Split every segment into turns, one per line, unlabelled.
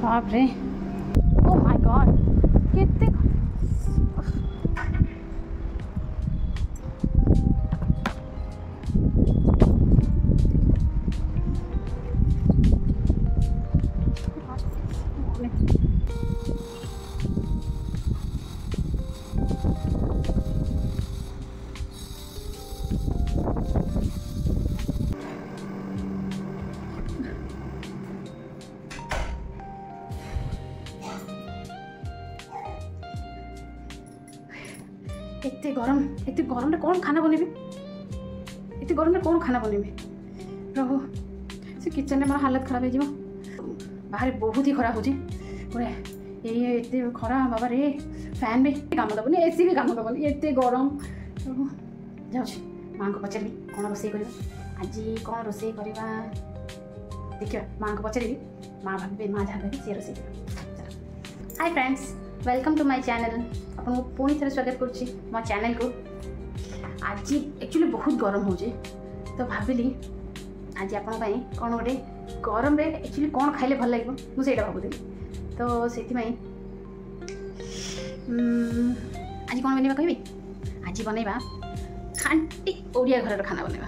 बाप रे oh my God कितने एते गरम कौन खाना बनेबी एते गरम कौन खाना बनेबी प्रभु से किचन में मोर हालत खराब हो बाहर बहुत ही खराब होची पूरा ये एते खरा बाबा रे फैन भी काम दबनी एसी भी काम दबनी एते गरम प्रभु जाउछी मां को पचारि कौन रोसे करबा आज कौन रोसे करबा देखियो मां को पचारि मां भाबे मां जा भाबे से रोसे hi friends welcome to my channel आपन को पुणी थे स्वागत करुच्ची मो चैनल को आज एक्चुअली बहुत गरम हो तो भाविली आज आप कौन गोटे गरम रे एक्चुअली कौन खाइले भल लगे मुझे भावुली तो से आज कौन बनवा कहबी आज बनइबा खांटी ओडिया घर खाना बनइबा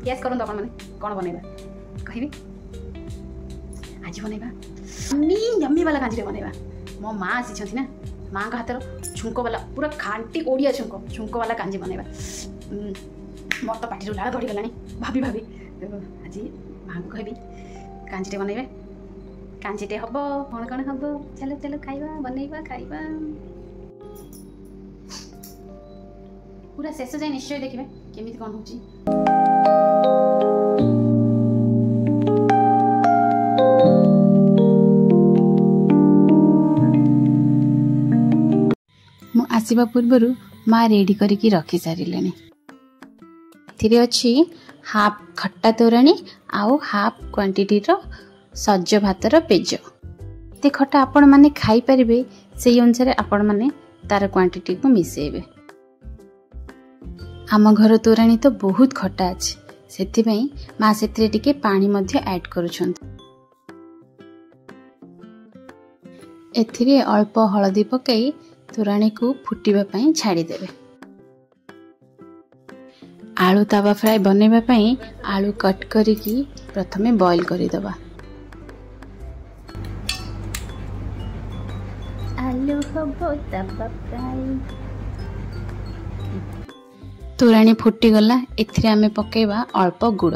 गैस करन अपन माने कौन बनइबा कहबी आज बनइबा यम्मी वाला कांजी बनइबा मो माँ आसी ना माँ का हाथर छुंक वाला पूरा खांटी ओडिया छुंक वाला कांजी बनइबा मोर तो पाटी लाड़ गड़ी गलानी भाभी भाभी आज माँ को कहबी कांजीटे बनइबे कांजीटे हम कौन कौन हम चलो चलो खाइबा बनइबा खाइबा पूरा शेष जाए निश्चय देखिए केमी कौन होची आसवा पूर्वर माँ रेडी करके रखी सारे थी अच्छी हाफ खट्टा तोराणी आउ हाफ क्वांटिटी सज भातर पेज ते खट्टा आपण माने खाई परिबे से अनुसार आपण माने तार क्वांटिटी को मिसेबे आम घर तोराणी तो बहुत खट्टा अच्छे से माँ से टिके पानी मध्य ऐड करुछंत एथिरे अल्प हलदी पकाई तोराणी को फुटिबा पई छाड़ी देबे आलू तावा फ्राई बनेबा पई आलू कट करिकी प्रथमे बॉईल करि दबा आलू हबो तावा फ्राई तोराणी फुटी गला एथिरे आमे पकेबा अल्प गुड़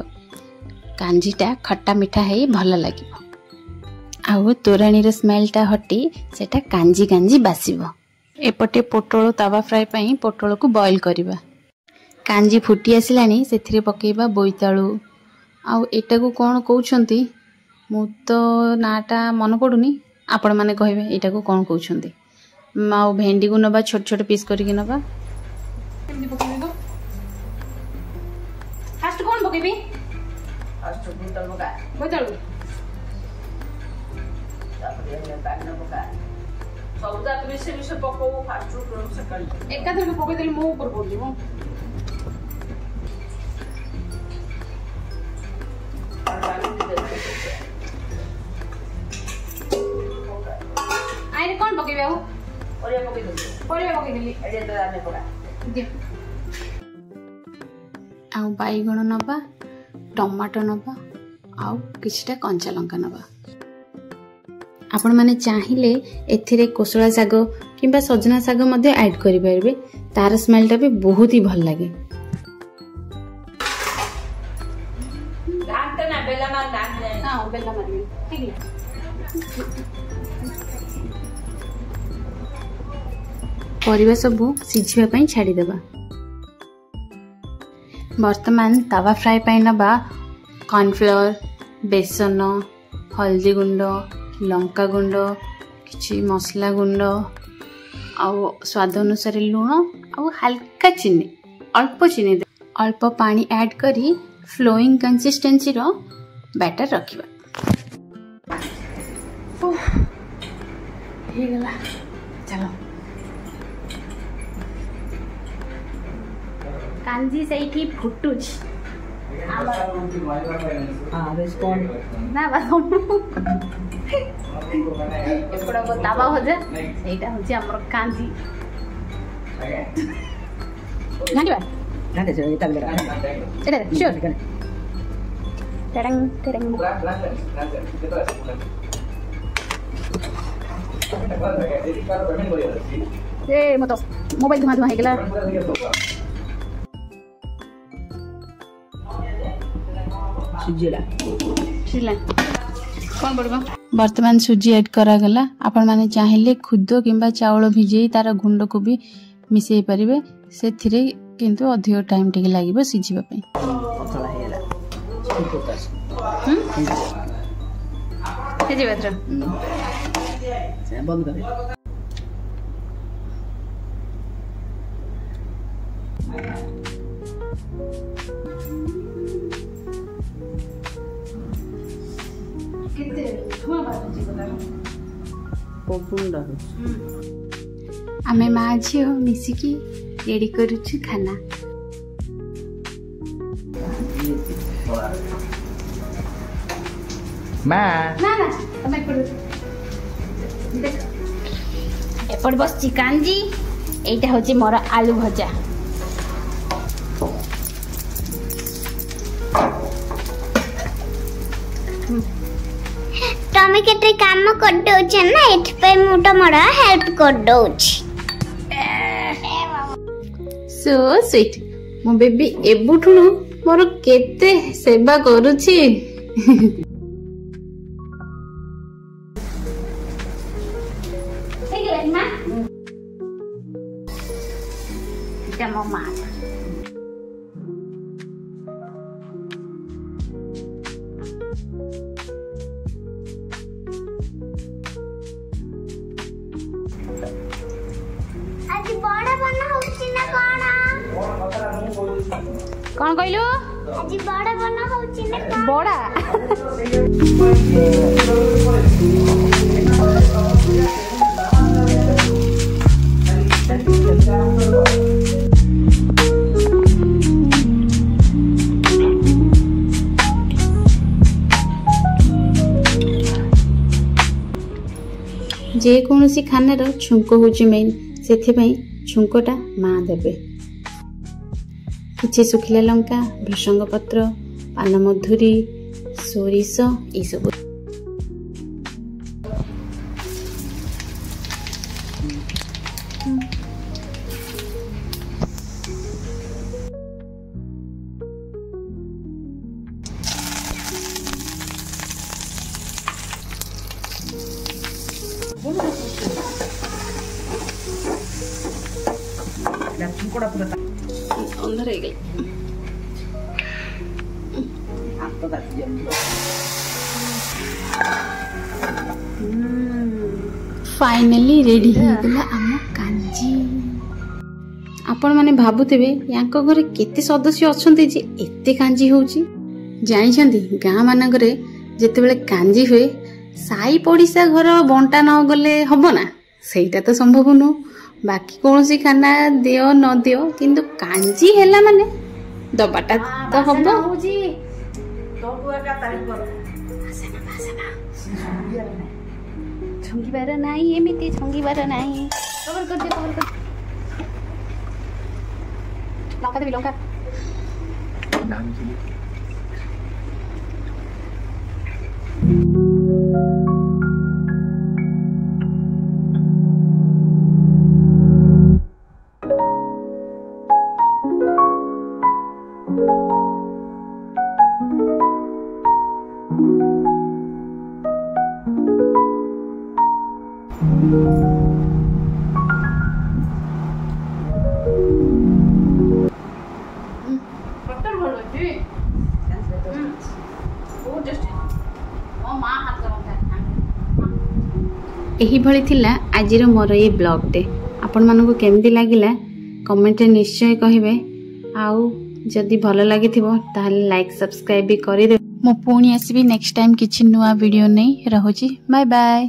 कांजीटा खट्टा मिठा हेई भल लागिबो आउ तोराणी रो स्मेलटा हटी सेटा कांजी कांजी बासिबो एपटे पोटल तावा फ्राई पई पोटल को बॉईल करिबा कांजी फुटी आसिलानी सेथिरे पकेबा बोईतालू आउ एटा को कोन कहउछंती मु तो नाटा मन पडुनी आपण माने कहबे एटा को कोन कहउछंती आउ भेंडी को नबा छोट छोट पीस करके नबा केमनी पकेबे गो फास्ट कोन पकेबी फास्ट बोईतालू तापरे पानी पका सबदा मिसे मिसे पको फास्ट फूड सकाळ एका धर पको देली मो ऊपर पडली मो आइरे कोन पकेबे हो परिया पके देली एडे तो आमे पका दे आ बाईगण नबा टमाटो नबा आ किछटा कंचा लंका नबा आपण माने चाहिले एथिरे कोसळा साग किंबा सजना साग मध्ये ऐड करि परबे तार स्मेलटा भी बहुत ही भल लागे घांटा ना बेला मार ना बेला मार ठीक है परिबा सब सिझिबा पई छाडी देबा वर्तमान तावा फ्राई पई नबा कॉर्नफ्लोर बेसन हल्दी गुंड लंका गुंड किछि मसला गुंड आउ स्वाद अनुसार लुण आउ हल्का चीनी अल्प चीनी अल्प पानी ऐड करी फ्लोइंग कंसिस्टेंसी रो बैटर रखिबा हे गला चलो कांजी सेठी फुटुछ हां रेस्पॉन्ड ना रंग तावा भजा एटा होची हमर कांजी गांडी बा
गांडी से एटा बिले
एटा श्योर टेडंग टेडंग ए मत मोबाइल धुआ धुआ हे गेला सिजिला कौन पड़ो बर्तमान सुजी ऐड करा गला आपण माने चाहिए खुद किंबा चावल भिजे तार गुंड को भी मिसई परिबे से थिरे किंतु अधिक टाइम टिके लागिबो सिजिबा पई
पतला हेला
हे जे बात्र
से बंद करे आमे माँ झील मिसिकी रेडी करुछु खाना एपट बस कांजी एटा होची मोर आलू भजा
तमे केते काम कर दोछ ना एठ पे मु तमरा हेल्प कर दोछ
सो स्वीट मो बेबी एबुठुनु मोर केते सेवा करूची हे गेला मां इटा मो मां
आज बड़ा बना होची ना
कौन कहलु
आज बड़ा बना होची ना
बड़ा जे कौनसी खानार छुंक होची मेन सेथिपाई छुंकटा माँ देबे किछि सुखिला लंका भृषंग पत्र पानमधुरी सोरिष ई सब अंदर है गई फाइनली रेडी हो गला आम कांजी आपण माने भाबुथिबे यांको घरे केते सदस्य अछंती जे एते कांजी होउची जानि छंती गां मानकरे जेतेबेले कांजी हुए साई पड़िसा घर बंटा न गले हबो ना सेटा तो संभव नु बाकी कौन सी खाना दियो न दियो किंतु कांजी हेला माने दबाटा तो हबो छंगीबार नाही एमिति छंगीबार नाही कवर कर दे लंका देबी लंका एही भली थिला आजिर मोर ये ब्लॉगटे आपण मानकु केमती लागिला कमेंट निश्चय कहिबे आउ जदि भल लागिथिबो ताहले लाइक सब्सक्राइब भी करि दे मो पुणी आसीबी नेक्स्ट टाइम किछि नुवा वीडियो नै रहुची बाय बाय।